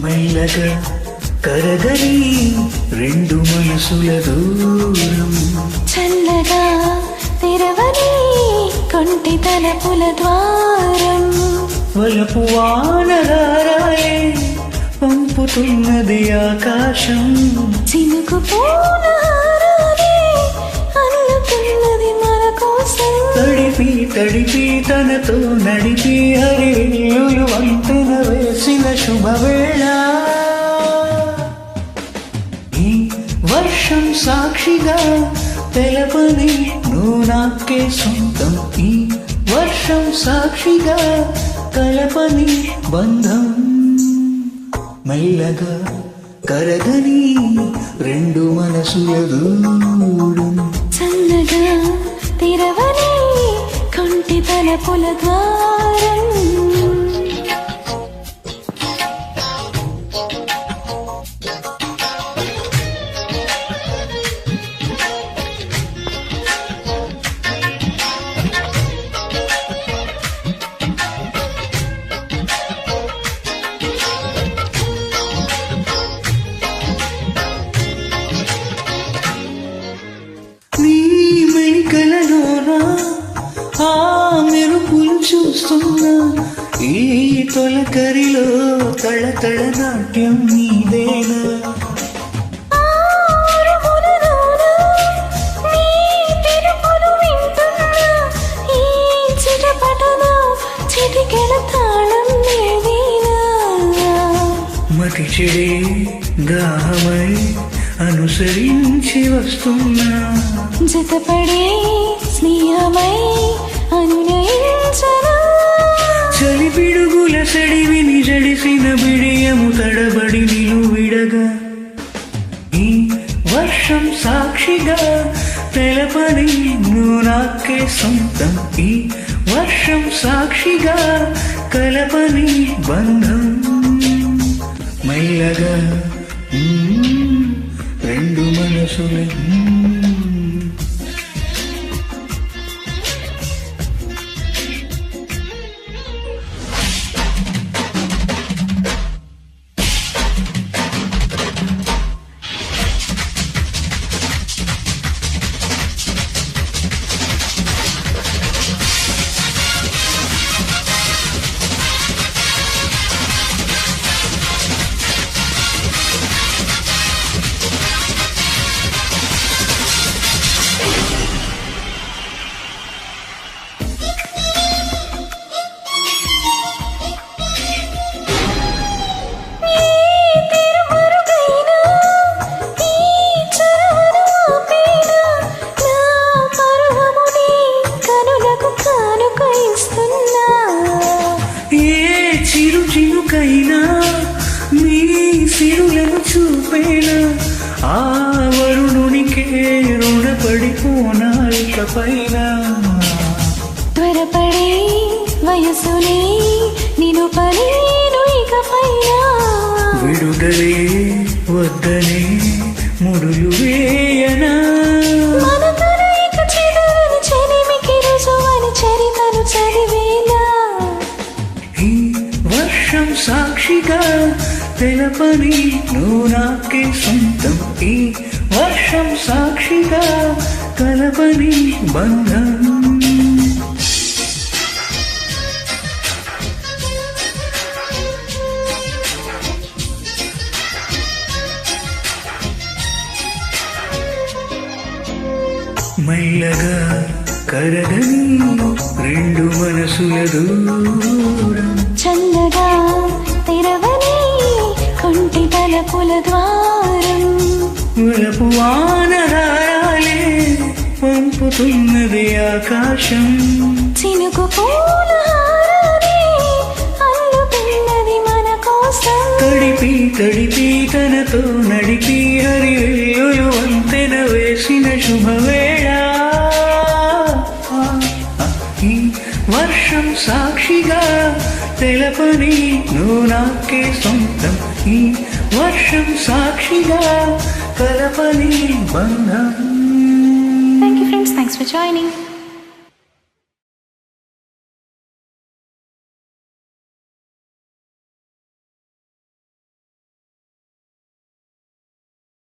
మెల్లగా కరగని రెండు మనసుల దూరం, చల్లగా తెరవని కొంటి తలపుల ద్వారం, వలపు వానరారాయే పంపుతున్నది ఆకాశం, చినుకు పూలహారాలే అల్లుతున్నది మన కోసం, తడిపి తడిపి తనతో నడిపి హరివిల్లులు వంతెన వేసిన శుభవేళ. ఈ వర్షం సాక్షిగా తెలపని నువ్వు నాకే సొంతం, ఈ వర్షం సాక్షిగా కలపని బంధం, మెల్లగా కరగని రెండు మనసుల దూరం, చల్లగా తెరవని కొంటి తలపుల ద్వారం. ఆ మెరుపులు చూస్తున్నా ఈ తొలకరిలో తళతళ నాట్యం నీదేనా, మతి చెడే దాహమై అనుసరించి వస్తున్నా, జతపడే స్నేహమై అనునయించనా, చలి పిడుగుల సడివిని జడిసిన బిడియము తడబడి నిలువిడగా, ఈ వర్షం సాక్షిగా తెలపని నువ్వు నాకే సొంతం, ఈ వర్షం సాక్షిగా కలపని బంధం, మెల్లగా రెండు మనసులే. చిరుకైనా నీ సిరులను చూపేనా ఆ వరుణునికే రుణపడిపోనా ఇకపైన, త్వరపడే వయసునే నిన్ను పలేను ఇకపైన, విడుదలే వద్దనే ముడులు వేయనా, మన తనైక చెదరని చెలిమికి రుజువని చరితను చదివేనా, ఈ వర్షం సాక్షిగా తెలపని నువ్వు నాకే సొంతం, ఈ వర్షం సాక్షిగా కలపని బంధం, మెల్లగా కరగని రెండు మనసుల దూరం, చల్లగా తెరవని కొంటి తలపుల ద్వారం, వలపు వానరారాలే పంపుతున్నది ఆకాశం, చినుకు పూలహారాలే అల్లుతున్నది మన కోసం, తడిపి తడిపి తనతో నడిపి హరివిల్లులు వంతెన వేసిన శుభవేళ. ఈ వర్షం సాక్షిగా తెలపని నువ్వు నాకే సొంతం, ఈ వర్షం సాక్షిగా కలపని బంధం. Thank you friends, thanks for joining.